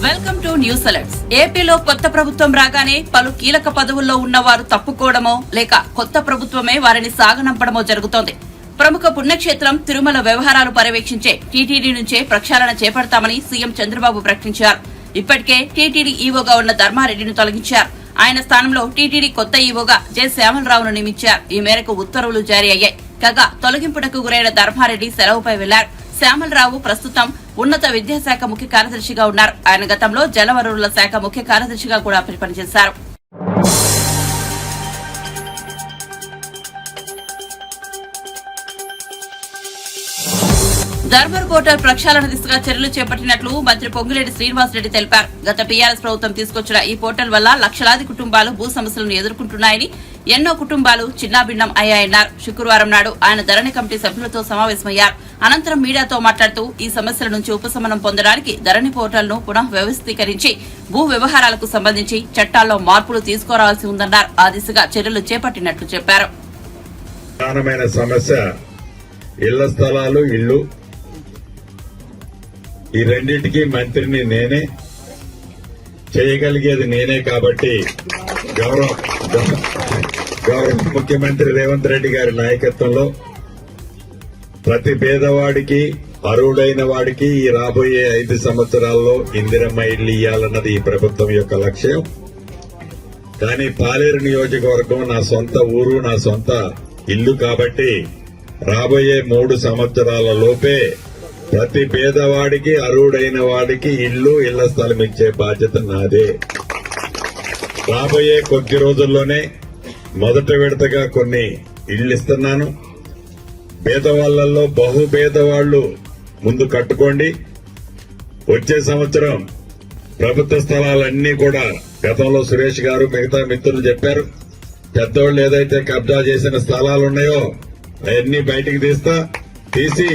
Welcome to news alerts. ఏపీలో కొత్త ప్రభుత్వం రాగానే పలు కీలక పదవుల్లో ఉన్న వారు తప్పుకోవడమో లేక కొత్త ప్రభుత్వమే వారిని సాగనంపడమో జరుగుతోంది. ప్రముఖ పుణ్యక్షేత్రం తిరుమల వ్యవహారాలు పర్యవేక్షించే టీటీడీ నుంచే ప్రక్షాళన చేపడతామని సీఎం చంద్రబాబు ప్రకటించారు. ఇప్పటికే టీటీడీ ఈవోగా ఉన్న ధర్మారెడ్డిని తొలగించారు. ఆయన స్థానంలో టీటీడీ కొత్త ఈవోగా జె శ్యామలరావును నియమించారు. ఈ మేరకు ఉత్తర్వులు జారీ అయ్యాయి. కాగా తొలగింపునకు గురైన ధర్మారెడ్డి సెలవుపై వెళ్లారు. శ్యామలరావు ప్రస్తుతం ఉన్నత విద్యాశాఖ ముఖ్య కార్యదర్శిగా ఉన్నారు. ఆయన గతంలో జలవనరుల శాఖ ముఖ్య కార్యదర్శిగా కూడా పనిచేశారు. ధర్మవరం పోర్టల్ ప్రక్షాళన దిశగా చర్యలు చేపట్టినట్లు మంత్రి పొంగులేటి శ్రీనివాసరెడ్డి తెలిపారు. గత టీఆర్ఎస్ ప్రభుత్వం తీసుకొచ్చిన ఈ పోర్టల్ వల్ల లక్షలాది కుటుంబాలు భూ సమస్యలను ఎదుర్కొంటున్నాయని, ఎన్నో కుటుంబాలు చిన్నాభిన్నం అయ్యాయన్నారు. శుక్రవారం నాడు ఆయన ధరణి కమిటీ సభ్యులతో సమావేశమయ్యారు. అనంతరం మీడియాతో మాట్లాడుతూ ఈ సమస్యల నుంచి ఉపశమనం పొందడానికి ధరణి పోర్టల్ ను పునః వ్యవస్థీకరించి భూ వ్యవహారాలకు సంబంధించి చట్టాల్లో మార్పులు తీసుకురావాల్సి ఉందన్నారు. ఆ దిశగా చర్యలు చేపట్టినట్లు చెప్పారు. ప్రధానమైన సమస్య ఇళ్ల స్థలాలు, ఇళ్లు. ఈ రెండింటికి మంత్రిని నేనే, చేయగలిగేది నేనే. కాబట్టి గౌరవ ముఖ్యమంత్రి రేవంత్ రెడ్డి గారి నాయకత్వంలో ప్రతి పేదవాడికి, అర్హుడైన వాడికి ఈ రాబోయే 5 సంవత్సరాల్లో ఇందిరమ్మ ఇళ్లు ఇయ్యాలన్నది ఈ ప్రభుత్వం యొక్క లక్ష్యం. కానీ పాలేరు నియోజకవర్గం నా సొంత ఊరు, నా సొంత ఇల్లు కాబట్టి రాబోయే 3 సంవత్సరాల లోపే ప్రతి పేదవాడికి, అర్హుడైన వాడికి ఇళ్లు, ఇళ్ల స్థలం ఇచ్చే బాధ్యత నాదే. రాబోయే కొద్ది రోజుల్లోనే మొదటి విడతగా కొన్ని ఇళ్లు ఇస్తున్నాను. పేదవాళ్లలో బహుపేదవాళ్లు ముందు కట్టుకోండి. వచ్చే సంవత్సరం ప్రభుత్వ స్థలాలన్నీ కూడా గతంలో సురేష్ గారు, మిగతా మిత్రులు చెప్పారు, పెద్దవాళ్లు ఏదైతే కబ్జా చేసిన స్థలాలున్నాయో అవన్నీ బయటికి తీసి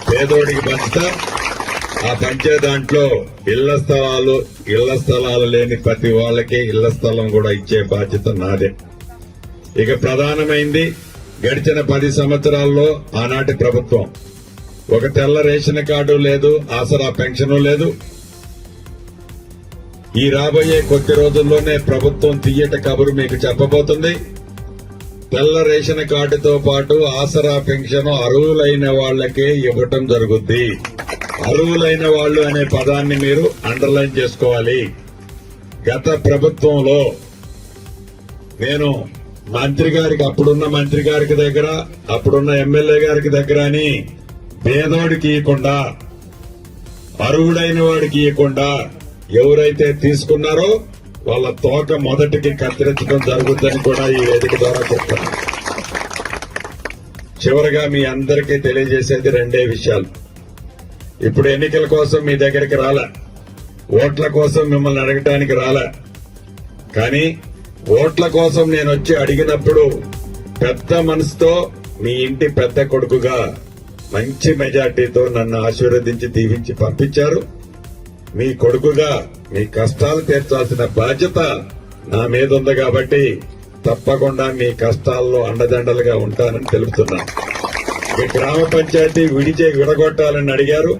పేదోడికి పంచుతా. ఆ పంచే దాంట్లో ఇళ్ల స్థలాలు లేని ప్రతి వాళ్ళకి ఇళ్ల స్థలం కూడా ఇచ్చే బాధ్యత నాదే. ఇక ప్రధానమైంది, గడిచిన 10 సంవత్సరాల్లో ఆనాటి ప్రభుత్వం ఒక తెల్ల రేషన్ కార్డు లేదు, ఆసరా పెన్షన్ లేదు. ఈ రాబోయే కొద్ది రోజుల్లోనే ప్రభుత్వం తీయట కబురు మీకు చెప్పబోతుంది. తెల్ల రేషన్ కార్డుతో పాటు ఆసరా పెన్షన్ అర్హులైన వాళ్లకే ఇవ్వటం జరుగుద్ది. అర్హులైన వాళ్లు అనే పదాన్ని మీరు అండర్లైన్ చేసుకోవాలి. గత ప్రభుత్వంలో నేను అప్పుడున్న మంత్రి గారికి దగ్గర, అప్పుడున్న ఎమ్మెల్యే గారికి దగ్గర అని పేదోడికి ఇవ్వకుండా, అర్హుడైన వాడికి ఇవ్వకుండా ఎవరైతే తీసుకున్నారో వాళ్ళ తోక మొదటికి కత్తిరించడం జరుగుతుందని కూడా ఈ వేదిక ద్వారా చెప్తాను. చివరగా మీ అందరికీ తెలియజేసేది 2 విషయాలు. ఇప్పుడు ఎన్నికల కోసం మీ దగ్గరికి రాలే, ఓట్ల కోసం మిమ్మల్ని అడగటానికి రాలే. కానీ ఓట్ల కోసం నేను వచ్చి అడిగినప్పుడు పెద్ద మనసుతో మీ ఇంటి పెద్ద కొడుకుగా మంచి మెజార్టీతో నన్ను ఆశీర్వదించి దీవించి పంపించారు. మీ కొడుకుగా మీ కష్టాలు తీర్చాల్సిన బాధ్యత నా మీద ఉంది కాబట్టి తప్పకుండా మీ కష్టాల్లో అండదండలుగా ఉంటానని తెలుపుతున్నాను. మీ గ్రామ పంచాయతీ విడగొట్టాలని అడిగారు.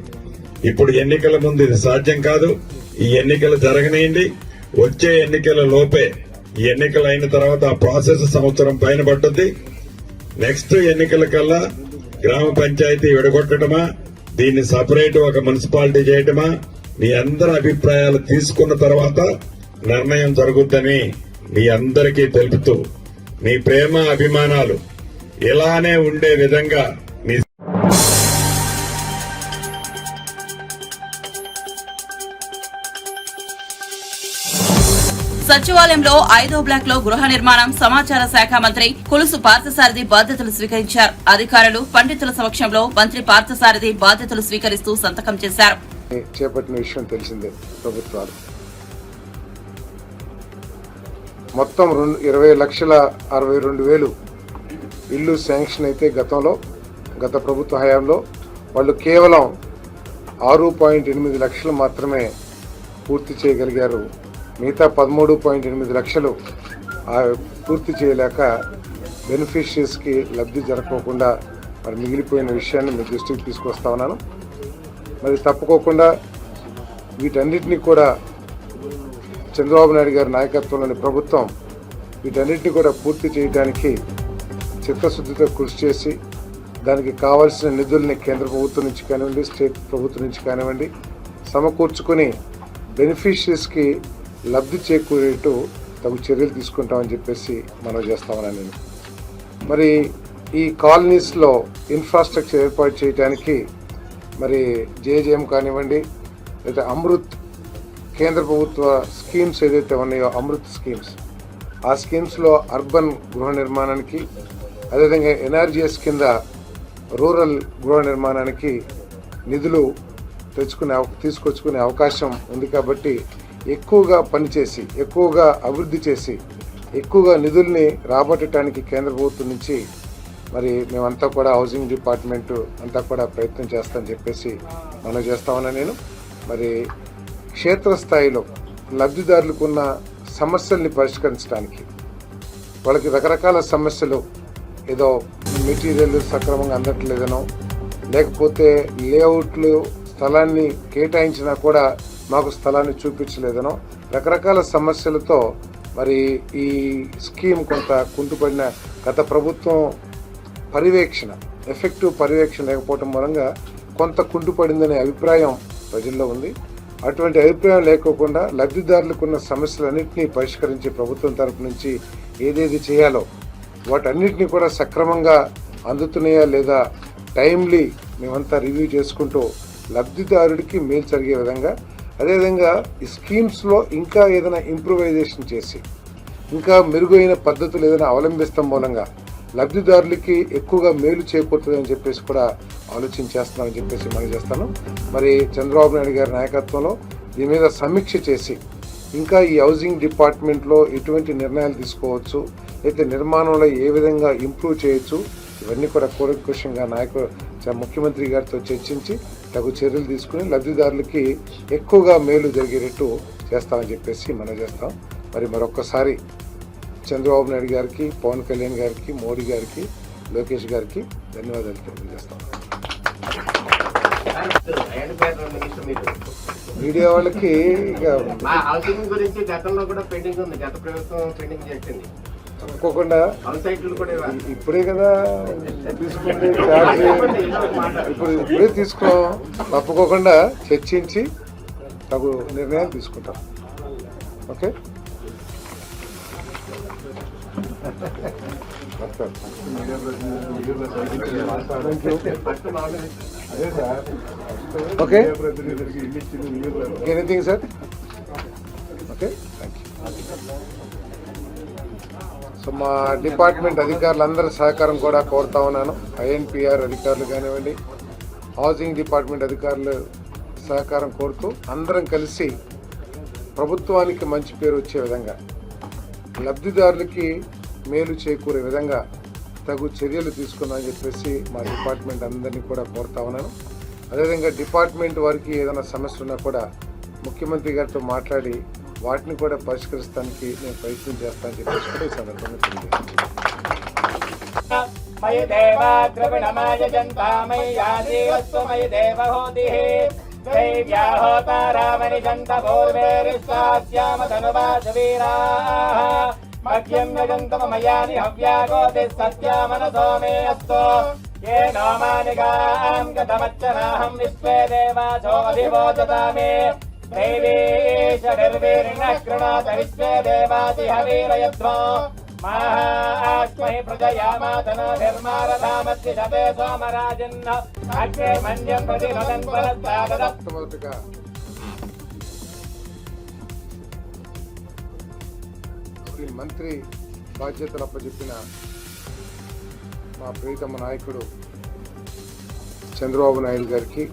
ఇప్పుడు ఎన్నికల ముందు ఇది సాధ్యం కాదు. ఈ ఎన్నికలు జరగనియండి. వచ్చే ఎన్నికల లోపే, ఈ ఎన్నికలు అయిన తర్వాత ఆ ప్రాసెస్ సంవత్సరం పైన పట్టుద్ది. నెక్స్ట్ ఎన్నికల కల్లా గ్రామ పంచాయతీ విడగొట్టడమా, దీన్ని సపరేట్ ఒక మున్సిపాలిటీ చేయటమా, మీ అందరి అభిప్రాయాలు తీసుకున్న తర్వాత నిర్ణయం జరుగుద్దని మీ అందరికీ తెలుపుతూ, మీ ప్రేమ అభిమానాలు ఇలానే ఉండే విధంగా మీ సచివాలయంలో 5వ బ్లాక్ లో గృహ నిర్మాణం, సమాచార శాఖ మంత్రి కొలుసు పార్థసారథి బాధ్యతలు స్వీకరించారు. అధికారులు, పండితుల సమక్షంలో మంత్రి పార్థసారథి బాధ్యతలు స్వీకరిస్తూ సంతకం చేశారు. చేపట్టిన విషయం తెలిసిందే. ప్రభుత్వాలు మొత్తం 20,62,000 ఇల్లు శాంక్షన్ అయితే గత ప్రభుత్వ హయాంలో వాళ్ళు కేవలం 6.8 లక్షలు మాత్రమే పూర్తి చేయగలిగారు. మిగతా 13.8 లక్షలు పూర్తి చేయలేక బెనిఫిషరీస్కి లబ్ధి జరగకుండా మరి మిగిలిపోయిన విషయాన్ని మీ దృష్టికి తీసుకొస్తా ఉన్నాను. మరి తప్పుకోకుండా వీటన్నిటినీ కూడా చంద్రబాబు నాయుడు గారి నాయకత్వంలోని ప్రభుత్వం వీటన్నిటిని కూడా పూర్తి చేయడానికి చిత్తశుద్ధితో కృషి చేసి దానికి కావాల్సిన నిధుల్ని కేంద్ర ప్రభుత్వం నుంచి కానివ్వండి, స్టేట్ ప్రభుత్వం నుంచి కానివ్వండి సమకూర్చుకొని బెనిఫిషరీస్కి లబ్ధి చేకూరేట్టు తగు చర్యలు తీసుకుంటామని చెప్పేసి మనం చేస్తామని నేను. మరి ఈ కాలనీస్లో ఇన్ఫ్రాస్ట్రక్చర్ ఏర్పాటు చేయడానికి మరి జేజేఎం కానివ్వండి, లేదా అమృత్ కేంద్ర ప్రభుత్వ స్కీమ్స్ ఏదైతే ఉన్నాయో అమృత్ స్కీమ్స్, ఆ స్కీమ్స్లో అర్బన్ గృహ నిర్మాణానికి, అదేవిధంగా ఎన్ఆర్జీఎస్ కింద రూరల్ గృహ నిర్మాణానికి నిధులు తీసుకొచ్చుకునే అవకాశం ఉంది. కాబట్టి ఎక్కువగా పనిచేసి, ఎక్కువగా అభివృద్ధి చేసి, ఎక్కువగా నిధుల్ని రాబట్టడానికి కేంద్ర ప్రభుత్వం నుంచి మరి మేమంతా కూడా హౌసింగ్ డిపార్ట్మెంట్ అంతా కూడా ప్రయత్నం చేస్తామని చెప్పేసి మనం చేస్తామని నేను. మరి క్షేత్రస్థాయిలో లబ్ధిదారులకు ఉన్న సమస్యల్ని పరిష్కరించడానికి, వాళ్ళకి రకరకాల సమస్యలు, ఏదో మెటీరియల్ సక్రమంగా అందట్లేదనో, లేకపోతే లేఅవుట్లు స్థలాన్ని కేటాయించినా కూడా మాకు స్థలాన్ని చూపించలేదనో, రకరకాల సమస్యలతో మరి ఈ స్కీమ్ కొంత కుంటుపడిన, గత ప్రభుత్వం పర్యవేక్షణ, ఎఫెక్టివ్ పర్యవేక్షణ లేకపోవడం మూలంగా కొంత కుంటుపడిందనే అభిప్రాయం ప్రజల్లో ఉంది. అటువంటి అభిప్రాయం లేకోకుండా లబ్ధిదారులకు ఉన్న సమస్యలన్నింటినీ పరిష్కరించే ప్రభుత్వం తరపు నుంచి ఏదేది చేయాలో వాటన్నిటిని కూడా సక్రమంగా అందుతున్నాయా లేదా టైమ్లీ మేమంతా రివ్యూ చేసుకుంటూ లబ్ధిదారుడికి మేలు జరిగే విధంగా, అదేవిధంగా ఈ స్కీమ్స్లో ఇంకా ఏదైనా ఇంప్రూవైజేషన్ చేసి ఇంకా మెరుగైన పద్ధతులు ఏదైనా అవలంబిస్తాం మూలంగా లబ్ధిదారులకి ఎక్కువగా మేలు చేకూరుతుందని చెప్పేసి కూడా ఆలోచించేస్తున్నామని చెప్పేసి మనం చేస్తాను. మరి చంద్రబాబు నాయుడు గారి నాయకత్వంలో దీని మీద సమీక్ష చేసి ఇంకా ఈ హౌసింగ్ డిపార్ట్మెంట్లో ఎటువంటి నిర్ణయాలు తీసుకోవచ్చు, అయితే నిర్మాణంలో ఏ విధంగా ఇంప్రూవ్ చేయొచ్చు, ఇవన్నీ కూడా కూలంకషంగా ముఖ్యమంత్రి గారితో చర్చించి తగు చర్యలు తీసుకుని లబ్ధిదారులకి ఎక్కువగా మేలు జరిగేటట్టు చేస్తామని చెప్పేసి మనం చేస్తాం. మరి మరొక్కసారి చంద్రబాబు నాయుడు గారికి, పవన్ కళ్యాణ్ గారికి, మోడీ గారికి, లోకేష్ గారికి ధన్యవాదాలు తెలియజేస్తాం. మీడియా వాళ్ళకి ఇక హౌసింగ్ గురించి గతంలో కూడా పెండింగ్ ఉంది, గత ప్రభుత్వం పెండింగ్ చేసింది. తప్పకుండా ఇప్పుడే కదా తీసుకుంటే ఇప్పుడే తీసుకున్నాం. తప్పకోకుండా చర్చించి తగు నిర్ణయాలు తీసుకుంటాం. Okay, okay, anything sir. Okay, thank you. So మా డిపార్ట్మెంట్ అధికారులందరి సహకారం కూడా కోరుతా ఉన్నాను. ఐఎన్పిఆర్ అధికారులు కానివ్వండి, హౌసింగ్ డిపార్ట్మెంట్ అధికారులు సహకారం కోరుతూ అందరం కలిసి ప్రభుత్వానికి మంచి పేరు వచ్చే విధంగా, లబ్ధిదారులకి మేలు చేకూరే విధంగా తగు చర్యలు తీసుకుందామని చెప్పేసి మా డిపార్ట్మెంట్ అందరినీ కూడా కోరుతా ఉన్నాను. అదేవిధంగా డిపార్ట్మెంట్ వారికి ఏదైనా సమస్య ఉన్నా కూడా ముఖ్యమంత్రి గారితో మాట్లాడి వాటిని కూడా పరిష్కరించడానికి నేను ప్రయత్నం చేస్తానని చెప్పేసి కూడా ఈ సందర్భంగా మొట్టమొదటిగా మంత్రి బాధ్యతలు అప్పచెప్పిన మా ప్రియతమ నాయకుడు చంద్రబాబు నాయుడు గారికి,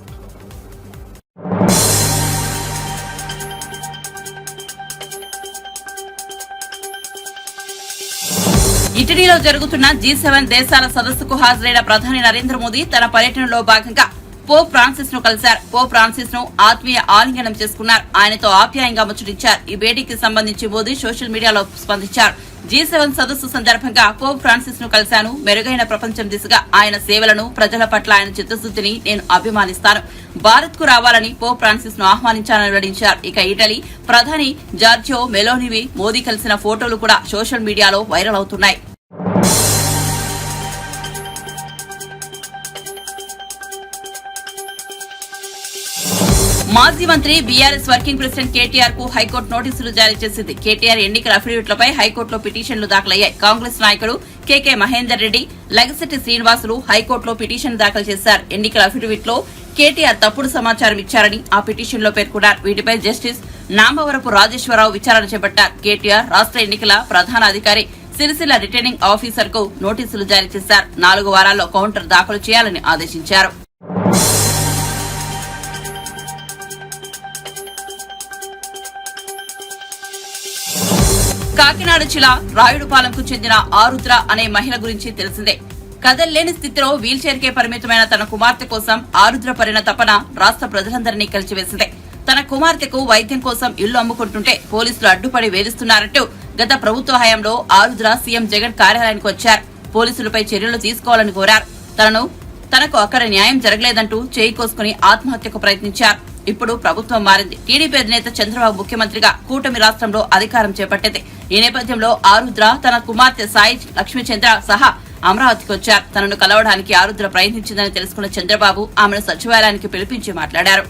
ఇటలీలో జరుగుతున్న G7 దేశాల సదస్సుకు హాజరైన ప్రధాని నరేంద్ర మోదీ తన పర్యటనలో భాగంగా పోప్ ఫ్రాన్సిస్ ను కలిశారు. పోప్ ఫ్రాన్సిస్ ను ఆత్మీయ ఆలింగనం చేసుకున్నారు. ఆయనతో ఆప్యాయంగా ముచ్చటించారు. ఈ భేటీకి సంబంధించి మోదీ సోషల్ మీడియాలో స్పందించారు. G7 సదస్సు సందర్భంగా పోప్ ఫ్రాన్సిస్ ను కలిశాను. మెరుగైన ప్రపంచం దిశగా ఆయన సేవలను, ప్రజల పట్ల ఆయన చిత్తశుద్ధిని నేను అభిమానిస్తాను. భారత్ కు రావాలని పోప్ ఫ్రాన్సిస్ ను ఆహ్వానించాలని వెల్లడించారు. ఇక ఇటలీ ప్రధాని జార్జియో మెలోనివి మోదీ కలిసిన ఫోటోలు కూడా సోషల్ మీడియాలో వైరల్ అవుతున్నాయి. మాజీ మంత్రి బీఆర్ఎస్ వర్కింగ్ ప్రెసిడెంట్ కేటీఆర్ కు హైకోర్టు నోటీసులు జారీ చేసింది. కేటీఆర్ ఎన్నికల అఫిడవిట్లపై హైకోర్టులో పిటిషన్లు దాఖలయ్యాయి. కాంగ్రెస్ నాయకుడు కేకే మహేందర్ రెడ్డి, లగసిట్టి శ్రీనివాసులు హైకోర్టులో పిటిషన్ దాఖలు చేశారు. ఎన్నికల అఫిడవిట్ లో కేటీఆర్ తప్పుడు సమాచారం ఇచ్చారని ఆ పిటిషన్ లో పేర్కొన్నారు. వీటిపై జస్టిస్ నామవరపు రాజేశ్వరరావు విచారణ చేపట్టారు. కేటీఆర్ రాష్ట్ర ఎన్నికల ప్రధాన అధికారి సిరిసిల్ల రిటర్నింగ్ ఆఫీసర్ కు నోటీసులు జారీ చేశారు. 4 వారాల్లో కౌంటర్ దాఖలు చేయాలని ఆదేశించారు. కాకినాడ జిల్లా రాయుడుపాలెంకు చెందిన ఆరుద్ర అనే మహిళ గురించి తెలిసిందే. కదల్లేని స్థితిలో వీల్ చైర్ కే పరిమితమైన తన కుమార్తె కోసం ఆరుద్ర పడిన తపన రాష్ట్ర ప్రజలందరినీ కలిచివేసింది. తన కుమార్తెకు వైద్యం కోసం ఇల్లు అమ్ముకుంటుంటే పోలీసులు అడ్డుపడి వేధిస్తున్నారంటూ గత ప్రభుత్వ హయాంలో ఆరుద్ర సీఎం జగన్ కార్యాలయానికి వచ్చారు. పోలీసులపై చర్యలు తీసుకోవాలని కోరారు. తనకు అక్కడ న్యాయం జరగలేదంటూ చేయి కోసుకుని ఆత్మహత్యకు ప్రయత్నించారు. ఇప్పుడు ప్రభుత్వం మారింది. టీడీపీ అధినేత చంద్రబాబు ముఖ్యమంత్రిగా కూటమి రాష్ట్రంలో అధికారం చేపట్టింది. ఈ నేపథ్యంలో ఆరుద్ర తన కుమార్తె సాయి లక్ష్మీచంద్ర సహా అమరావతికి వచ్చారు. తనను కలవడానికి ఆరుద్ర ప్రయత్నించిందని తెలుసుకున్న చంద్రబాబు ఆమెను సచివాలయానికి పిలిపించి మాట్లాడారు.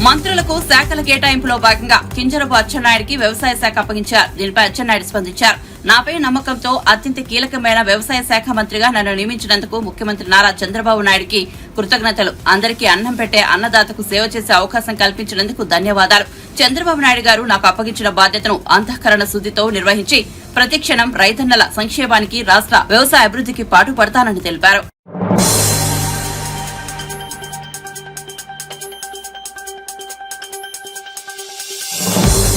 మంత్రులకు శాఖల కేటాయింపులో భాగంగా కింజరపు అచ్చెన్నాయుడికి వ్యవసాయ శాఖ అప్పగించారు. దీనిపై అచ్చెన్నాయుడు స్పందించారు. నాపై నమ్మకంతో అత్యంత కీలకమైన వ్యవసాయ శాఖ మంత్రిగా నన్ను నియమించినందుకు ముఖ్యమంత్రి నారా చంద్రబాబు నాయుడికి కృతజ్ఞతలు. అందరికీ అన్నం పెట్టే అన్నదాతకు సేవ చేసే అవకాశం కల్పించినందుకు ధన్యవాదాలు. చంద్రబాబు నాయుడు గారు నాకు అప్పగించిన బాధ్యతను అంతఃకరణ శుద్ధితో నిర్వహించి ప్రతిక్షణం రైతన్నల సంక్షేమానికి, రాష్ట్ర వ్యవసాయ అభివృద్ధికి పాటుపడతానని తెలిపారు.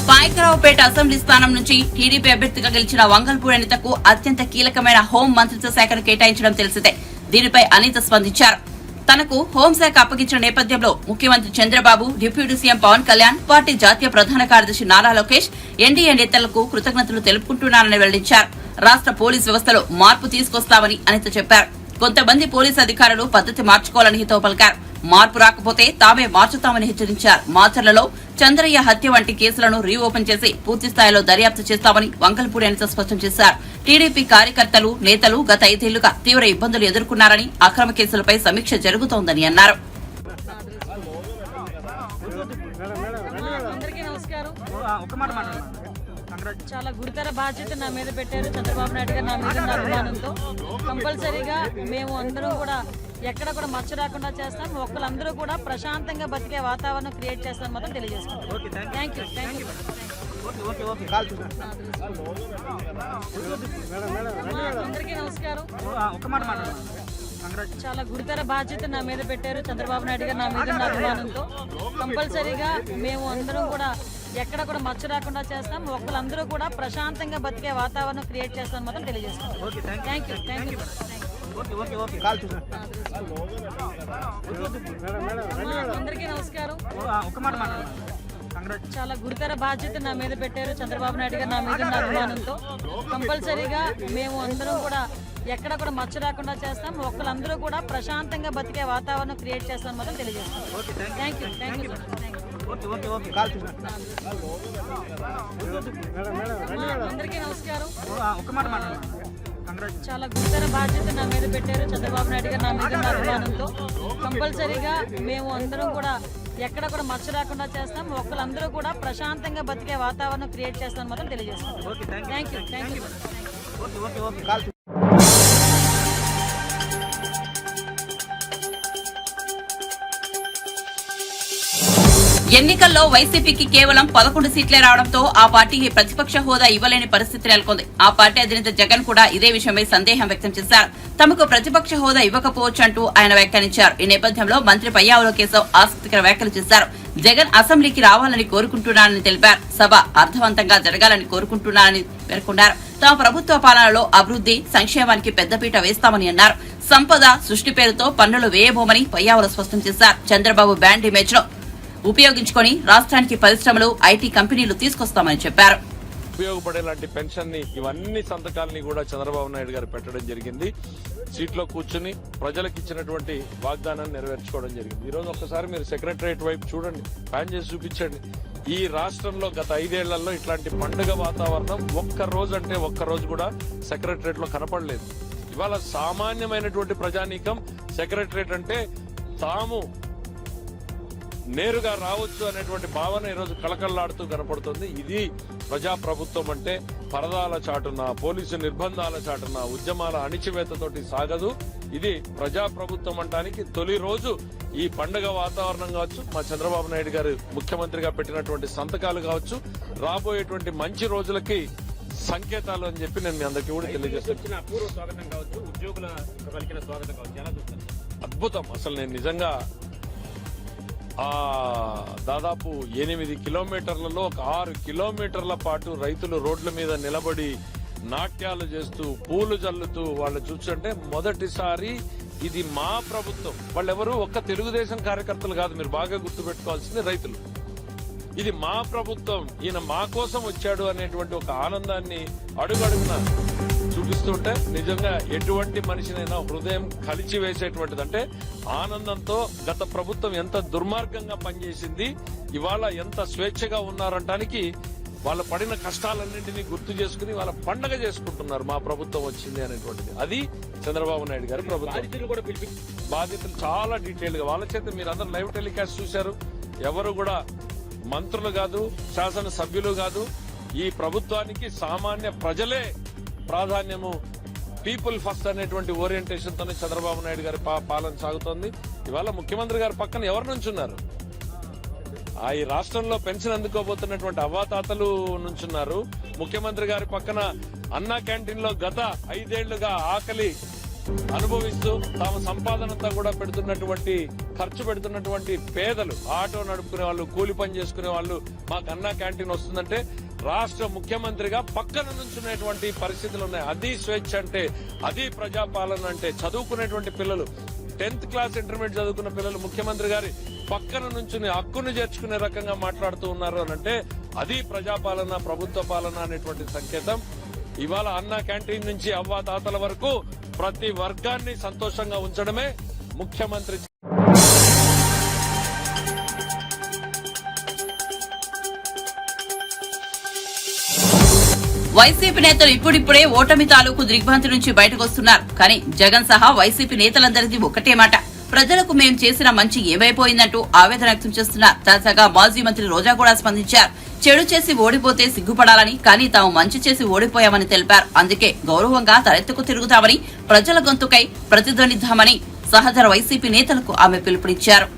పాయకరావుపేట అసెంబ్లీ స్థానం నుంచి టీడీపీ అభ్యర్థిగా గెలిచిన వంగల్పూడి అనితకు అత్యంత కీలకమైన హోం మంత్రిత్వ శాఖను కేటాయించడం తెలిసిందే. దీనిపై అనిత స్పందించారు. తనకు హోంశాఖ అప్పగించిన నేపథ్యంలో ముఖ్యమంత్రి Chandrababu, deputy CM Pawan Kalyan, party జాతీయ ప్రధాన కార్యదర్శి నారా లోకేష్, ఎన్డీఏ నేతలకు కృతజ్ఞతలు తెలుపుకుంటున్నానని వెల్లడించారు. రాష్ట్ర పోలీసు వ్యవస్థలో మార్పు తీసుకొస్తామని అనిత చెప్పారు. కొంతమంది పోలీసు అధికారులు పద్ధతి మార్చుకోవాలని హితవు పలికారు. మార్పు రాకపోతే తామే మార్చుతామని హెచ్చరించారు. మాచర్లలో చంద్రయ్య హత్య వంటి కేసులను రీఓపెన్ చేసి పూర్తి స్థాయిలో దర్యాప్తు చేస్తామని వంగల్పూడి అనిత స్పష్టం చేశారు. టీడీపీ కార్యకర్తలు, నేతలు గత 5 ఏళ్లుగా తీవ్ర ఇబ్బందులు ఎదుర్కొన్నారని, అక్రమ కేసులపై సమీక్ష జరుగుతోందని అన్నారు. చాలా గురుతర బాధ్యత నా మీద పెట్టారు చంద్రబాబు నాయుడు గారు. నా మీద ఉన్న అభిమానంతో కంపల్సరీగా మేము అందరం కూడా ఎక్కడ కూడా మచ్చ రాకుండా చేస్తాం. ఒక్కళ్ళందరూ కూడా ప్రశాంతంగా బతికే వాతావరణం క్రియేట్ చేస్తామని మాత్రం తెలియజేసుకుంటాం. Thank you. అందరికీ నమస్కారం. చాలా గురుతర బాధ్యత నా మీద పెట్టారు చంద్రబాబు నాయుడు గారు. నా మీద ఉన్న అభిమానంతో కంపల్సరీగా మేము అందరం కూడా ఎక్కడ కూడా మచ్చ రాకుండా చేస్తాం. ఒక్కరందరూ కూడా ప్రశాంతంగా బతికే వాతావరణం క్రియేట్ చేస్తాం మాత్రం తెలియజేస్తాం. Thank you. అందరికీ నమస్కారం. చాలా గురుతర బాధ్యత నా మీద పెట్టారు చంద్రబాబు నాయుడు గారు. నా మీద ఉన్న అభిమానంతో కంపల్సరీగా మేము అందరం కూడా ఎక్కడ కూడా మచ్చ రాకుండా చేస్తాం. ఒక్కరందరూ కూడా ప్రశాంతంగా బతికే వాతావరణం క్రియేట్ చేస్తాం మాత్రం తెలియజేస్తాం. Thank you. అందరికీ నమస్కారం. చాలా గురుతర బాధ్యత నా మీద పెట్టారు చంద్రబాబు నాయుడు గారు. నా మీద ఉన్న అభిమానంతో కంపల్సరీగా మేము అందరం కూడా ఎక్కడ కూడా మచ్చ రాకుండా చేస్తాం. ఒక్కరందరూ కూడా ప్రశాంతంగా బతికే వాతావరణం క్రియేట్ చేస్తాం మాత్రం తెలియజేస్తాం. Thank you. ఎన్నికల్లో వైసీపీకి కేవలం 11 సీట్లే రావడంతో ఆ పార్టీకి ప్రతిపక్ష హోదా ఇవ్వలేని పరిస్థితి నెలకొంది. ఆ పార్టీ అధినేత జగన్ కూడా ఇదే విషయమై సందేహం వ్యక్తం చేశారు. తమకు ప్రతిపక్ష హోదా ఇవ్వకపోవచ్చంటూ ఆయన వ్యాఖ్యానించారు. ఈ నేపథ్యంలో మంత్రి పయ్యావుల కేశవ్ ఆసక్తికర వ్యాఖ్యలు చేశారు. జగన్ అసెంబ్లీకి రావాలని కోరుకుంటున్నారని తెలిపారు. సభ అర్థవంతంగా జరగాలని కోరుకుంటున్నారని పేర్కొన్నారు. తమ ప్రభుత్వ పాలనలో అభివృద్ది సంక్షేమానికి పెద్దపీట వేస్తామని అన్నారు. సంపద సృష్టి పేరుతో పన్నులు వేయబోమని పయ్యావుల స్పష్టం చేశారు. చంద్రబాబు బ్యాండ్ ఇమేజ్ ను ఉపయోగించుకొని రాష్ట్రానికి పరిశ్రమలు ఐటీ కంపెనీలు తీసుకొస్తామని చెప్పారు. ఉపయోగపడేలాంటి పెన్షన్ ని ఇవన్నీ సంతకాలని కూడా చంద్రబాబు నాయుడు గారు పెట్టడం జరిగింది. సీట్లో కూర్చుని ప్రజలకు ఇచ్చినటువంటి వాగ్దానాన్ని నెరవేర్చుకోవడం జరిగింది. ఈ రోజు ఒక్కసారి మీరు సెక్రటరియట్ వైపు చూడండి, ప్యాన్ చేసి చూపించండి. ఈ రాష్ట్రంలో గత 5 ఏళ్లలో ఇట్లాంటి పండుగ వాతావరణం ఒక్క రోజు కూడా సెక్రటరియట్ లో కనపడలేదు. ఇవాళ సామాన్యమైనటువంటి ప్రజానీకం సెక్రటరియట్ అంటే తాము నేరుగా రావచ్చు అనేటువంటి భావన ఈరోజు కళకళలాడుతూ కనపడుతుంది. ఇది ప్రజాప్రభుత్వం అంటే పరదాల చాటున, పోలీసు నిర్బంధాల చాటున, ఉద్యమాల అణిచివేతతోటి సాగదు. ఇది ప్రజాప్రభుత్వం అంటానికి తొలి రోజు ఈ పండుగ వాతావరణం కావచ్చు, మా చంద్రబాబు నాయుడు గారు ముఖ్యమంత్రిగా పెట్టినటువంటి సంతకాలు కావచ్చు, రాబోయేటువంటి మంచి రోజులకి సంకేతాలు అని చెప్పి నేను మీ అందరికీ కూడా తెలియజేస్తున్నాను. అద్భుతం. అసలు నేను నిజంగా దాదాపు 8 కిలోమీటర్లలో ఒక 6 కిలోమీటర్ల పాటు రైతులు రోడ్ల మీద నిలబడి నాట్యాలు చేస్తూ పూలు జల్లుతూ వాళ్ళు చూస్తుంటే మొదటిసారి ఇది మా ప్రభుత్వం. వాళ్ళెవరు ఒక్క తెలుగుదేశం కార్యకర్తలు కాదు, మీరు బాగా గుర్తుపెట్టుకోవాల్సింది రైతులు. ఇది మా ప్రభుత్వం, ఈయన మా కోసం వచ్చాడు అనేటువంటి ఒక ఆనందాన్ని అడుగడుగున చూపిస్తుంటే నిజంగా ఎటువంటి మనిషినైనా హృదయం కలిచివేసేటువంటిది. అంటే ఆనందంతో గత ప్రభుత్వం ఎంత దుర్మార్గంగా పనిచేసింది, ఇవాళ ఎంత స్వేచ్ఛగా ఉన్నారంటానికి వాళ్ళ పడిన కష్టాలన్నింటినీ గుర్తు చేసుకుని వాళ్ళ పండగ చేసుకుంటున్నారు. మా ప్రభుత్వం వచ్చింది అనేటువంటిది. అది చంద్రబాబు నాయుడు గారి ప్రభుత్వం. బాధితులు చాలా డీటెయిల్ గా వాళ్ళ చేత మీరు అందరూ లైవ్ టెలికాస్ట్ చూశారు. ఎవరు కూడా మంత్రులు కాదు, శాసనసభ్యులు కాదు, ఈ ప్రభుత్వానికి సామాన్య ప్రజలే ప్రాధాన్యము, పీపుల్ ఫస్ట్ అనేటువంటి ఓరియంటేషన్ తోనే చంద్రబాబు నాయుడు గారి పాలన సాగుతోంది. ఇవాళ ముఖ్యమంత్రి గారి పక్కన ఎవరు నుంచున్నారు? ఈ రాష్ట్రంలో పెన్షన్ అందుకోబోతున్నటువంటి అవ్వాతాతలు నుంచున్నారు. ముఖ్యమంత్రి గారి పక్కన అన్నా క్యాంటీన్ లో గత 5 ఏళ్లుగా ఆకలి అనుభవిస్తూ తమ సంపాదనంతా కూడా ఖర్చు పెడుతున్నటువంటి పేదలు, ఆటో నడుపుకునే వాళ్ళు, కూలి పని చేసుకునే వాళ్ళు, మాకు అన్నా క్యాంటీన్ వస్తుందంటే రాష్ట్ర ముఖ్యమంత్రిగా పక్కన నుంచునేటువంటి పరిస్థితులు ఉన్నాయి. అది స్వేచ్ఛ అంటే, అది ప్రజాపాలన అంటే. చదువుకునేటువంటి పిల్లలు, 10th క్లాస్ ఇంటర్మీడియట్ చదువుకున్న పిల్లలు ముఖ్యమంత్రి గారి పక్కన నుంచుని హక్కును చేర్చుకునే రకంగా మాట్లాడుతూ ఉన్నారు అనంటే అది ప్రజాపాలన, ప్రభుత్వ పాలన అనేటువంటి సంకేతం. ఇవాళ అన్నా క్యాంటీన్ నుంచి అవ్వాతాతల వరకు ప్రతి వర్గాన్ని సంతోషంగా ఉంచడమే ముఖ్యమంత్రి. వైసీపీ నేతలు ఇప్పుడిప్పుడే ఓటమి తాలూకు దిగ్భ్రాంతి నుంచి బయటకు వస్తున్నారు. కానీ జగన్ సహా వైసీపీ నేతలందరిది ఒకటే మాట, ప్రజలకు మేం చేసిన మంచి ఏమైపోయిందంటూ ఆవేదన వ్యక్తం చేస్తున్నారు. తాజాగా మాజీ మంత్రి రోజా కూడా స్పందించారు. చెడు చేసి ఓడిపోతే సిగ్గుపడాలని, కానీ తాము మంచి చేసి ఓడిపోయామని తెలిపారు. అందుకే గౌరవంగా తలెత్తుకు తిరుగుతామని, ప్రజల గొంతుకై ప్రతిధ్వనిద్దామని సహచర వైసీపీ నేతలకు ఆమె పిలుపునిచ్చారు.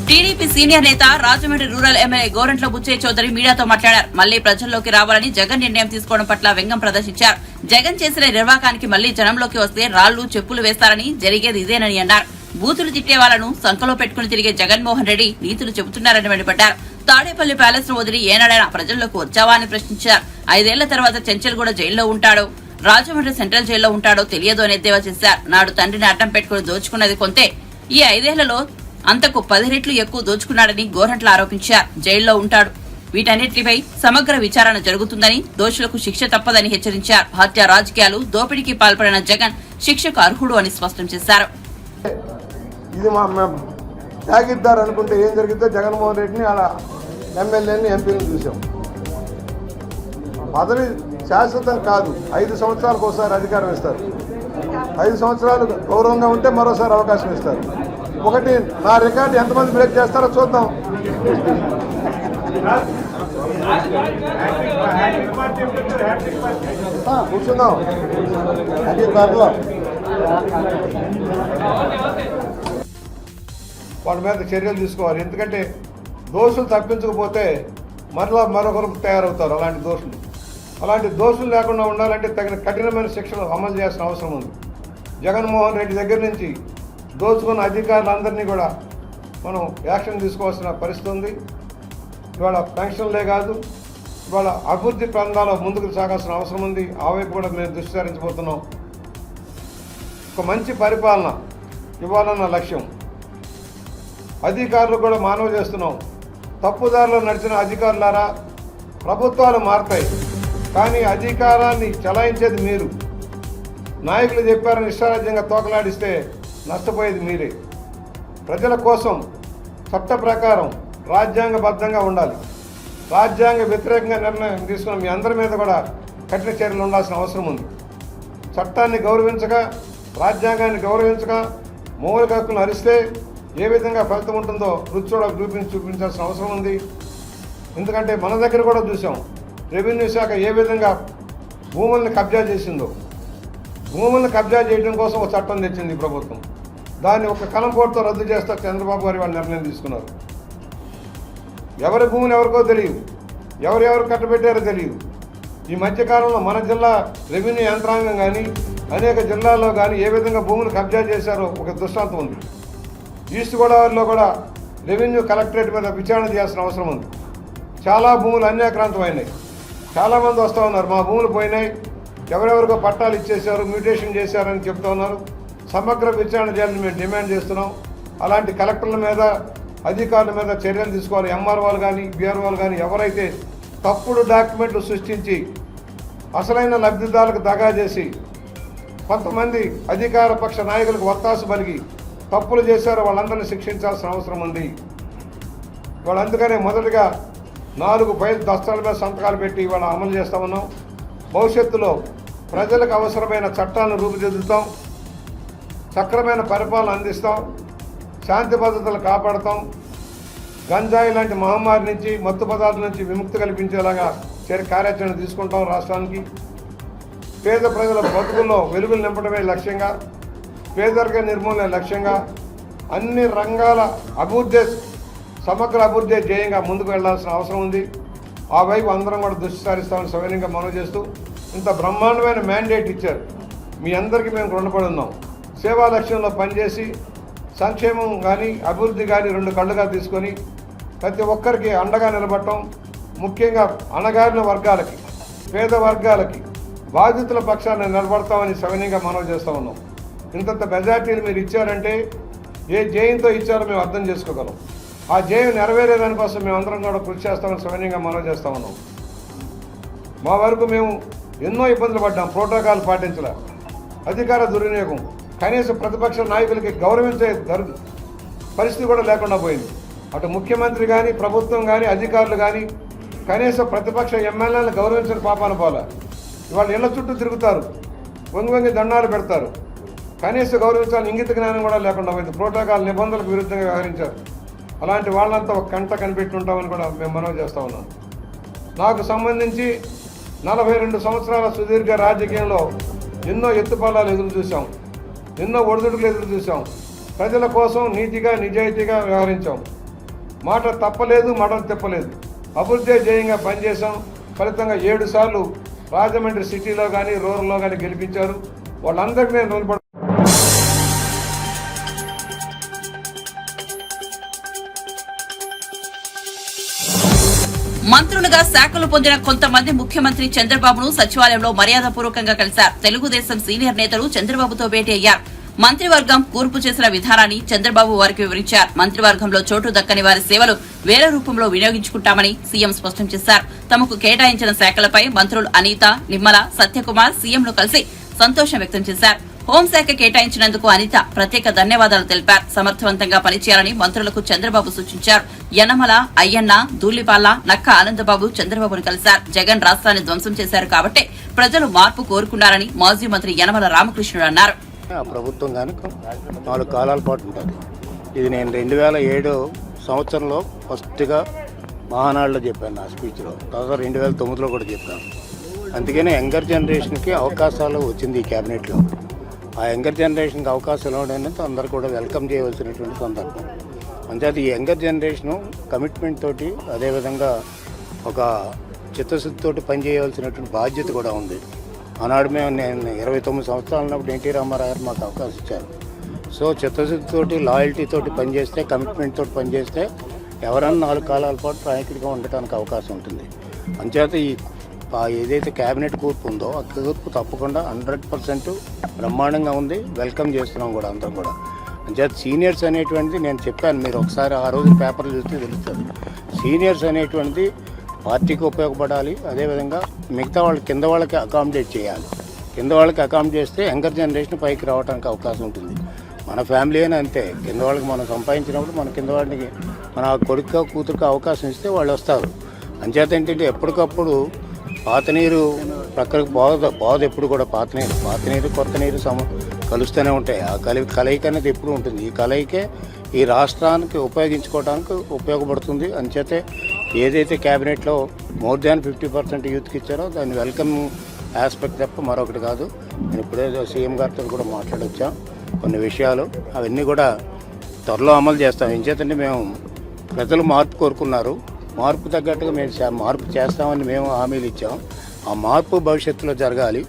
టీడీపీ సీనియర్ నేత రాజమండ్రి రూరల్ ఎమ్మెల్యే గోరంట్ల బుచ్చయ్య చౌదరి మీడియాతో మాట్లాడారు. మళ్లీ ప్రజల్లోకి రావాలని జగన్ నిర్ణయం తీసుకోవడం పట్ల వ్యంగ్యం ప్రదర్శించారు. జగన్ చేసిన నిర్వాకానికి మళ్లీ జనంలోకి వస్తే రాళ్లు చెప్పులు వేస్తారని, జరిగేది ఇదేనని అన్నారు. బూతులు తిట్టే వాళ్లను సంకలో పెట్టుకుని తిరిగే జగన్మోహన్ రెడ్డి నీతులు చెబుతున్నారని మండిపడ్డారు. తాడేపల్లి ప్యాలెస్ ను వదిలి ఏనాడైనా ప్రజల్లోకి వచ్చావా అని ప్రశ్నించారు. 5 ఏళ్ల తర్వాత చెంచల్గూడ జైల్లో ఉంటాడో, రాజమండ్రి సెంట్రల్ జైల్లో ఉంటాడో తెలియదు అని ఎద్దేవా చేశారు. నాడు తండ్రిని అడ్డం పెట్టుకుని దోచుకున్నది కొంతే, ఈ 5 ఏళ్లలో అంతకు 10 రెట్లు ఎక్కువ దోచుకున్నాడని గోరంట్ల ఆరోపించారు. జైల్లో ఉంటాడు, వీటన్నిటిపై సమగ్ర విచారణ జరుగుతుందని, దోషులకు శిక్ష తప్పదని హెచ్చరించారు. హత్య రాజకీయాలు, దోపిడీకి పాల్పడిన జగన్ శిక్షకు అర్హుడు అని స్పష్టం చేశారు. ఇది త్యాగిద్దారు అనుకుంటే ఏం జరిగిద్దో జగన్మోహన్ రెడ్డిని అలా ఎమ్మెల్యేని ఎంపీని చూసాం. పదవి శాశ్వతం కాదు, 5 సంవత్సరాలకు ఒకసారి అధికారం ఇస్తారు. 5 సంవత్సరాలు గౌరవంగా ఉంటే మరోసారి అవకాశం ఇస్తారు. ఒకటి నా రికార్డు ఎంతమంది బ్రేక్ చేస్తారో చూద్దాం. కూర్చుందాం. వాళ్ళ మీద చర్యలు తీసుకోవాలి. ఎందుకంటే దోషులు తప్పించకపోతే మరొకరు తయారవుతారు. అలాంటి దోషులు లేకుండా ఉండాలంటే తగిన కఠినమైన శిక్షలు అమలు చేయాల్సిన అవసరం ఉంది. జగన్మోహన్ రెడ్డి దగ్గర నుంచి దోచుకున్న అధికారులందరినీ కూడా మనం యాక్షన్ తీసుకోవాల్సిన పరిస్థితి ఉంది. ఇవాళ పెన్షన్లే కాదు, ఇవాళ అభివృద్ధి ప్రాంతాల్లో ముందుకు సాగాల్సిన అవసరం ఉంది. ఆ వైపు కూడా మేము దృష్టి సారించబోతున్నాం. ఒక మంచి పరిపాలన ఇవ్వాలన్న లక్ష్యం. అధికారులు కూడా మనవి చేస్తున్నాం. తప్పుదారిలో నడిచిన అధికారులారా, ప్రభుత్వాలు మారతాయి, కానీ అధికారాన్ని చలాయించేది మీరు. నాయకులు చెప్పారని ఇష్టారాజ్యంగా తోకలాడిస్తే నష్టపోయేది మీరే. ప్రజల కోసం చట్ట ప్రకారం రాజ్యాంగబద్ధంగా ఉండాలి. రాజ్యాంగ వ్యతిరేకంగా నిర్ణయం తీసుకున్న మీ అందరి మీద కూడా కఠిన చర్యలు ఉండాల్సిన అవసరం ఉంది. చట్టాన్ని గౌరవించగా, రాజ్యాంగాన్ని గౌరవించగా మౌలిక హక్కులను హరిస్తే ఏ విధంగా ఫలితం ఉంటుందో రుచి చూపించాల్సిన అవసరం ఉంది. ఎందుకంటే మన దగ్గర కూడా చూసాం, రెవెన్యూ శాఖ ఏ విధంగా భూముల్ని కబ్జా చేసిందో. భూములను కబ్జా చేయడం కోసం ఒక చట్టం తెచ్చింది ఈ ప్రభుత్వం. దాన్ని ఒక కలంపోటుతో రద్దు చేస్తా చంద్రబాబు గారు వాళ్ళు నిర్ణయం తీసుకున్నారు. ఎవరి భూములు ఎవరికో తెలియదు, ఎవరెవరు కట్టబెట్టారో తెలియదు. ఈ మధ్యకాలంలో మన జిల్లా రెవెన్యూ యంత్రాంగం కానీ అనేక జిల్లాల్లో కానీ ఏ విధంగా భూములు కబ్జా చేశారో ఒక దృష్టాంతం ఉంది. ఈస్ట్ గోదావరిలో కూడా రెవెన్యూ కలెక్టరేట్ మీద విచారణ చేయాల్సిన అవసరం ఉంది. చాలా భూములు అన్యాక్రాంతమైనాయి. చాలామంది వస్తూ ఉన్నారు, మా భూములు పోయినాయి, ఎవరెవరికో పట్టాలు ఇచ్చేశారు, మ్యూటేషన్ చేశారని చెప్తూ ఉన్నారు. సమగ్ర విచారణ చేయాలని మేము డిమాండ్ చేస్తున్నాం. అలాంటి కలెక్టర్ల మీద, అధికారుల మీద చర్యలు తీసుకోవాలి. ఎంఆర్ఓలు కానీ, బీఆర్ఓలు కానీ ఎవరైతే తప్పుడు డాక్యుమెంట్లు సృష్టించి అసలైన లబ్ధిదారులకు దగా చేసి కొంతమంది అధికార పక్ష నాయకులకు ఒత్తాసు పలికి తప్పులు చేశారో వాళ్ళందరినీ శిక్షించాల్సిన అవసరం ఉంది. వాళ్ళు అందుకనే మొదటిగా 4 ఫైల్ దస్తాల మీద సంతకాలు పెట్టి ఇవాళ అమలు చేస్తా ఉన్నాం. భవిష్యత్తులో ప్రజలకు అవసరమైన చట్టాలను రూపుదిద్దుతాం, సక్రమైన పరిపాలన అందిస్తాం, శాంతి భద్రతలు కాపాడుతాం, గంజాయి లాంటి మహమ్మారి నుంచి, మత్తు పదార్థాల నుంచి విముక్తి కల్పించేలాగా కార్యాచరణ తీసుకుంటాం. రాష్ట్రానికి పేద ప్రజల బతుకుల్లో వెలుగులు నింపడమే లక్ష్యంగా, పేదరిక నిర్మూలన లక్ష్యంగా అన్ని రంగాల అభివృద్ధి, సమగ్ర అభివృద్ధి ధ్యేయంగా ముందుకు వెళ్లాల్సిన అవసరం ఉంది. ఆ వైపు అందరం కూడా దృష్టి సారిస్తామని సవినయంగా మనవి చేస్తూ, ఇంత బ్రహ్మాండమైన మ్యాండేట్ ఇచ్చారు, మీ అందరికీ మేము రుణపడి ఉన్నాం. సేవా లక్ష్యంలో పనిచేసి సంక్షేమం కానీ అభివృద్ధి కానీ 2 కళ్ళుగా తీసుకొని ప్రతి ఒక్కరికి అండగా నిలబడటం, ముఖ్యంగా అణగారిన వర్గాలకి, పేద వర్గాలకి, బాధితుల పక్షాన్ని నిలబడతామని సవినయంగా మనవి చేస్తూ ఉన్నాం. ఇంతంత మెజార్టీలు మీరు ఇచ్చారంటే ఏ జయంతో ఇచ్చారో మేము అర్థం చేసుకోగలం. ఆ జయం నెరవేరేదానికోసం మేము అందరం కూడా కృషి చేస్తామని సవినయంగా మనవి చేస్తూ ఉన్నాం. మా వరకు మేము ఎన్నో ఇబ్బందులు పడ్డాం, ప్రోటోకాల్ పాటించలే, అధికార దుర్వినియోగం, కనీసం ప్రతిపక్ష నాయకులకి గౌరవించే పరిస్థితి కూడా లేకుండా పోయింది. అటు ముఖ్యమంత్రి కానీ, ప్రభుత్వం కానీ, అధికారులు కానీ కనీసం ప్రతిపక్ష ఎమ్మెల్యేలను గౌరవించిన పాపాన పోలే. ఇవాళ ఇళ్ల చుట్టూ తిరుగుతారు, వంగి దండాలు పెడతారు, కనీస గౌరవించాలని ఇంగిత జ్ఞానం కూడా లేకుండా పోయింది. ప్రోటోకాల్ నిబంధనలకు విరుద్ధంగా వ్యవహరించారు. అలాంటి వాళ్ళంతా ఒక కంట కనిపెట్టి ఉంటామని కూడా మేము మనవి చేస్తూ ఉన్నాం. నాకు సంబంధించి 42 సంవత్సరాల సుదీర్ఘ రాజకీయంలో ఎన్నో ఎత్తుపల్లాలు ఎదురు చూసాం, ఎన్నో ఒడిదుడుకులు ఎదురు చూసాం. ప్రజల కోసం నీతిగా, నిజాయితీగా వ్యవహరించాం. మాట తప్పలేదు, మాట తిప్పలేదు. అభివృద్ధి ధ్యేయంగా పనిచేశాం. ఫలితంగా 7 సార్లు రాజమండ్రి సిటీలో కానీ రూరల్లో కానీ గెలిపించారు. వాళ్ళందరికీ నేను రుణపడి మంత్రులుగా శాఖలు పొందిన కొంతమంది ముఖ్యమంత్రి చంద్రబాబును సచివాలయంలో మర్యాదపూర్వకంగా కలిశారు. తెలుగుదేశం సీనియర్ నేతలు చంద్రబాబుతో భేటీ అయ్యారు. మంత్రివర్గం కూర్పు చేసిన విధానాన్ని చంద్రబాబు వారికి వివరించారు. మంత్రివర్గంలో చోటు దక్కని వారి సేవలు వేరే రూపంలో వినియోగించుకుంటామని సీఎం స్పష్టం చేశారు. తమకు కేటాయించిన శాఖలపై మంత్రులు అనిత, నిమ్మల, సత్యకుమార్ సీఎంను కలిసి సంతోషం వ్యక్తం చేశారు. హోంశాఖ కేటాయించినందుకు అనిత ప్రత్యేక ధన్యవాదాలు తెలిపారు. సమర్థవంతంగా పనిచేయాలని మంత్రులకు చంద్రబాబు సూచించారు. యనమల, అయ్యన్న, ధూళిపాల, నక్క ఆనందబాబు చంద్రబాబును కలిశారు. జగన్ రాష్ట్రాన్ని ధ్వంసం చేశారు కాబట్టి ప్రజలు మార్పు కోరుకున్నారని మాజీ మంత్రి యనమల రామకృష్ణుడు అన్నారు. ఆ ప్రభుత్వం కనుక 4 కాలాల పాటు ఉంటుంది. ఇది నేను 2007 సంవత్సరంలో ఫస్ట్గా మహానాడులో చెప్పాను నా స్పీచ్లో. తర్వాత 2009లో కూడా చెప్పాను. అందుకనే యంగర్ జనరేషన్కి అవకాశాలు వచ్చింది ఈ క్యాబినెట్లో. ఆ యంగర్ జనరేషన్కి అవకాశాలు ఇవ్వడానికి అందరూ కూడా వెల్కమ్ చేయవలసినటువంటి సందర్భం. అంతే ఈ యంగర్ జనరేషను కమిట్మెంట్ తోటి, అదేవిధంగా ఒక చిత్తశుద్ధితోటి పనిచేయవలసినటువంటి బాధ్యత కూడా ఉంది. ఆనాడు నేను 29 సంవత్సరాలు ఉన్నప్పుడు ఎన్టీ రామారావు గారు మాకు అవకాశం ఇచ్చారు. సో చిత్తశుద్ధితోటి, లాయల్టీతోటి పనిచేస్తే, కమిట్మెంట్ తోటి పనిచేస్తే ఎవరన్నా 4 కాలాల పాటు నాయకుడిగా ఉండటానికి అవకాశం ఉంటుంది. అంచేత ఈ ఏదైతే క్యాబినెట్ కూర్పు ఉందో ఆ కూర్పు తప్పకుండా 100% బ్రహ్మాండంగా ఉంది. వెల్కమ్ చేస్తున్నాం కూడా అందరం కూడా. అంచేత సీనియర్స్ అనేటువంటిది నేను చెప్పాను, మీరు ఒకసారి ఆ రోజు పేపర్లు చూస్తే తెలుస్తుంది. సీనియర్స్ అనేటువంటిది పార్టీకి ఉపయోగపడాలి. అదేవిధంగా మిగతా వాళ్ళకి, కింద వాళ్ళకి అకామిడేట్ చేయాలి. కింద వాళ్ళకి అకామిడేట్ చేస్తే యంగర్ జనరేషన్ పైకి రావడానికి అవకాశం ఉంటుంది. మన ఫ్యామిలీ అయినా అంతే. కింద వాళ్ళకి మనం సంపాదించినప్పుడు మన కింద వాళ్ళకి, మన కొడుకు కూతురికి అవకాశం ఇస్తే వాళ్ళు వస్తారు. అంచేత ఏంటంటే ఎప్పటికప్పుడు పాత నీరు ప్రక్కడికి బాధ ఎప్పుడు కూడా పాత నీరు కొత్త నీరు కలుస్తూనే ఉంటాయి. ఆ కలయిక అనేది ఎప్పుడు ఉంటుంది. ఈ కలయికే ఈ రాష్ట్రానికి ఉపయోగించుకోవడానికి ఉపయోగపడుతుంది. అంచేతే ఏదైతే క్యాబినెట్లో మోర్ దాన్ 50% యూత్కి ఇచ్చారో దాన్ని వెల్కమ్ ఆస్పెక్ట్ తప్ప మరొకటి కాదు. నేను ఇప్పుడే సీఎం గారితో కూడా మాట్లాడొచ్చాం కొన్ని విషయాలు. అవన్నీ కూడా త్వరలో అమలు చేస్తాం. ఎంచేతంటే మేము ప్రజలు మార్పు కోరుకున్నారు. మార్పు తగ్గట్టుగా మేము మార్పు చేస్తామని మేము హామీలు ఇచ్చాం. ఆ మార్పు భవిష్యత్తులో జరగాలి.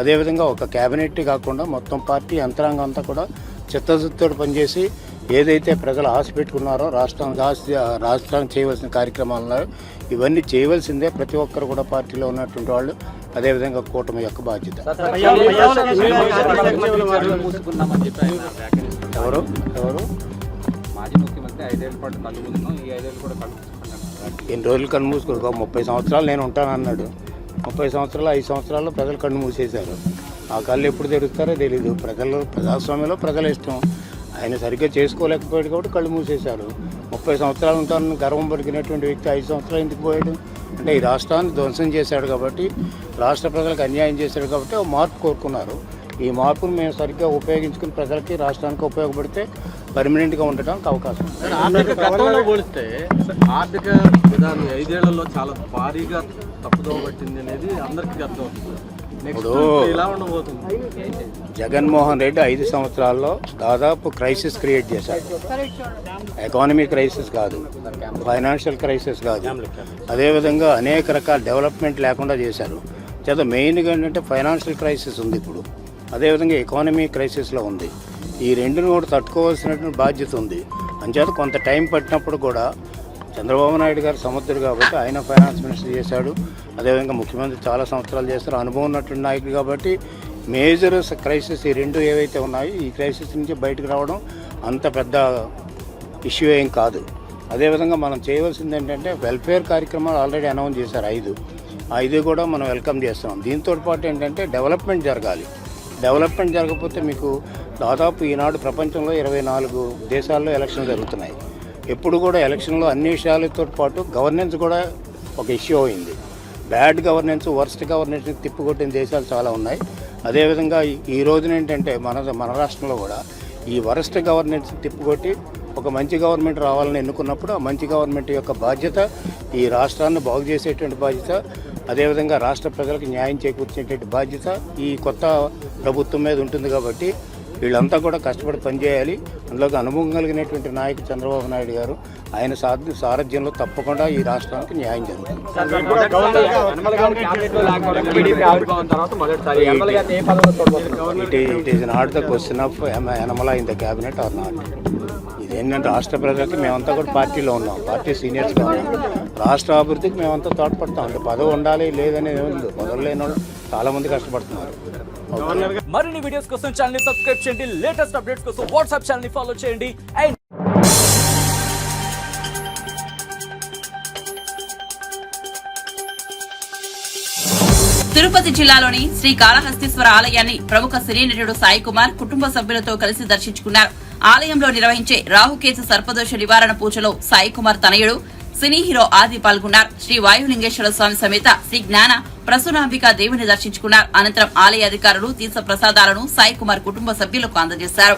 అదేవిధంగా ఒక క్యాబినెట్ కాకుండా మొత్తం పార్టీ యంత్రాంగం అంతా కూడా చిత్తశుద్ధితో పనిచేసి ఏదైతే ప్రజలు ఆశ పెట్టుకున్నారో రాష్ట్రానికి చేయవలసిన కార్యక్రమాలు ఉన్నాయో ఇవన్నీ చేయవలసిందే ప్రతి ఒక్కరు కూడా పార్టీలో ఉన్నటువంటి వాళ్ళు. అదేవిధంగా కూటమి యొక్క బాధ్యత. ఎవరు మాజీ ముఖ్యమంత్రి 5 ఏళ్ల పాటు కళ్ళు మూసుకున్నాం, ఈ 5 ఏళ్ళు కూడా కళ్ళు మూసుకున్నాం. ఎన్ని రోజులు కళ్ళు మూసుకో 30 సంవత్సరాలు నేను ఉంటానన్నాడు. 30 సంవత్సరాలు 5 సంవత్సరాల్లో ప్రజలు కళ్ళు మూసేశారు. ఆ కళ్ళు ఎప్పుడు తెరుస్తారో తెలీదు. ప్రజాస్వామ్యంలో ప్రజల ఇష్టం. ఆయన సరిగ్గా చేసుకోలేకపోయాడు కాబట్టి కళ్ళు మూసేశారు. 30 సంవత్సరాలు ఉంటానని గర్వం పలికినటువంటి వ్యక్తి 5 సంవత్సరాలు ఎందుకు పోయాడు అంటే ఈ రాష్ట్రాన్ని ధ్వంసం చేశాడు కాబట్టి, రాష్ట్ర ప్రజలకు అన్యాయం చేశాడు కాబట్టి ఒక మార్పు కోరుకున్నారు. ఈ మార్పును మేము సరిగ్గా ఉపయోగించుకుని ప్రజలకి, రాష్ట్రానికి ఉపయోగపడితే పర్మనెంట్గా ఉండడానికి అవకాశం. గతంలో పోలిస్తే ఆర్థిక విధానం 5 ఏళ్లలో చాలా భారీగా తప్పుదోవ పట్టింది అనేది అందరికీ అర్థమవుతుంది. ఇప్పుడు జగన్మోహన్ రెడ్డి 5 సంవత్సరాల్లో దాదాపు క్రైసిస్ క్రియేట్ చేశారు. ఎకానమీ క్రైసిస్ కాదు, ఫైనాన్షియల్ క్రైసిస్ కాదు, అదేవిధంగా అనేక రకాల డెవలప్మెంట్ లేకుండా చేశారు. చేత మెయిన్గా ఏంటంటే ఫైనాన్షియల్ క్రైసిస్ ఉంది ఇప్పుడు, అదేవిధంగా ఎకానమీ క్రైసిస్లో ఉంది. ఈ రెండును కూడా తట్టుకోవాల్సినటువంటి బాధ్యత ఉంది. అంచేత కొంత టైం పట్టినప్పుడు కూడా చంద్రబాబు నాయుడు గారు సముద్రుడు కాబట్టి ఆయన ఫైనాన్స్ మినిస్టర్ చేశాడు. అదేవిధంగా ముఖ్యమంత్రి చాలా సంవత్సరాలు చేస్తారు, అనుభవం ఉన్నటువంటి నాయకుడు కాబట్టి మేజర్ క్రైసిస్ ఈ రెండు ఏవైతే ఉన్నాయో ఈ క్రైసిస్ నుంచి బయటకు రావడం అంత పెద్ద ఇష్యూ ఏం కాదు. అదేవిధంగా మనం చేయవలసింది ఏంటంటే వెల్ఫేర్ కార్యక్రమాలు ఆల్రెడీ అనౌన్స్ చేశారు 5 కూడా మనం వెల్కమ్ చేస్తున్నాం. దీంతో పాటు ఏంటంటే డెవలప్మెంట్ జరగాలి. డెవలప్మెంట్ జరగకపోతే మీకు దాదాపు ఈనాడు ప్రపంచంలో 24 దేశాల్లో ఎలక్షన్లు జరుగుతున్నాయి. ఎప్పుడు కూడా ఎలక్షన్లో అన్ని విషయాలతో పాటు గవర్నెన్స్ కూడా ఒక ఇష్యూ అయింది. బ్యాడ్ గవర్నెన్స్, వర్స్ట్ గవర్నెన్స్ తిప్పికొట్టిన దేశాలు చాలా ఉన్నాయి. అదేవిధంగా ఈ రోజున ఏంటంటే మన రాష్ట్రంలో కూడా ఈ వరస్ట్ గవర్నెన్స్ తిప్పికొట్టి ఒక మంచి గవర్నమెంట్ రావాలని ఎన్నుకున్నప్పుడు ఆ మంచి గవర్నమెంట్ యొక్క బాధ్యత ఈ రాష్ట్రాన్ని బాగు చేసేటువంటి బాధ్యత, అదేవిధంగా రాష్ట్ర ప్రజలకు న్యాయం చేకూర్చేటువంటి బాధ్యత ఈ కొత్త ప్రభుత్వం మీద ఉంటుంది. కాబట్టి వీళ్ళంతా కూడా కష్టపడి పనిచేయాలి. అందులోకి అనుభవం కలిగినటువంటి నాయకుడు చంద్రబాబు నాయుడు గారు ఆయన సారథ్యంలో తప్పకుండా ఈ రాష్ట్రానికి న్యాయం జరుగుతుంది. It is not the question of Yanamala in the cabinet or not. ఇదేంటంటే రాష్ట్ర ప్రజలకి మేమంతా కూడా పార్టీలో ఉన్నాం, పార్టీ సీనియర్స్గా ఉన్నాం. రాష్ట్ర అభివృద్ధికి మేమంతా తోడ్పడతాం. అంటే పదవి ఉండాలి లేదనేది ఏమి లేదు. పదవులు లేని వాళ్ళు చాలా మంది కష్టపడుతున్నారు. మరిన్ని వీడియోస్ కోసం ఛానల్ ని సబ్స్క్రైబ్ చేయండి. లేటెస్ట్ అప్డేట్స్ కోసం వాట్సాప్ ఛానల్ ని ఫాలో చేయండి. అండ్ తిరుపతి జిల్లాలోని శ్రీ కాళహస్తీశ్వర ఆలయాన్ని ప్రముఖ సినీ నటుడు సాయి కుమార్ కుటుంబ సభ్యులతో కలిసి దర్శించుకున్నారు. ఆలయంలో నిర్వహించే రాహుకేతు సర్పదోష నివారణ పూజలో సాయి కుమార్ తనయుడు సినీ హీరో ఆది పాల్గొన్నారు. శ్రీ వాయులింగేశ్వర స్వామి సమేత శ్రీ జ్ఞాన ప్రసూనాంబిక దేవుని దర్శించుకున్నారు. అనంతరం ఆలయ అధికారులు తీర్థ ప్రసాదాలను సాయి కుమార్ కుటుంబ సభ్యులకు అందజేశారు.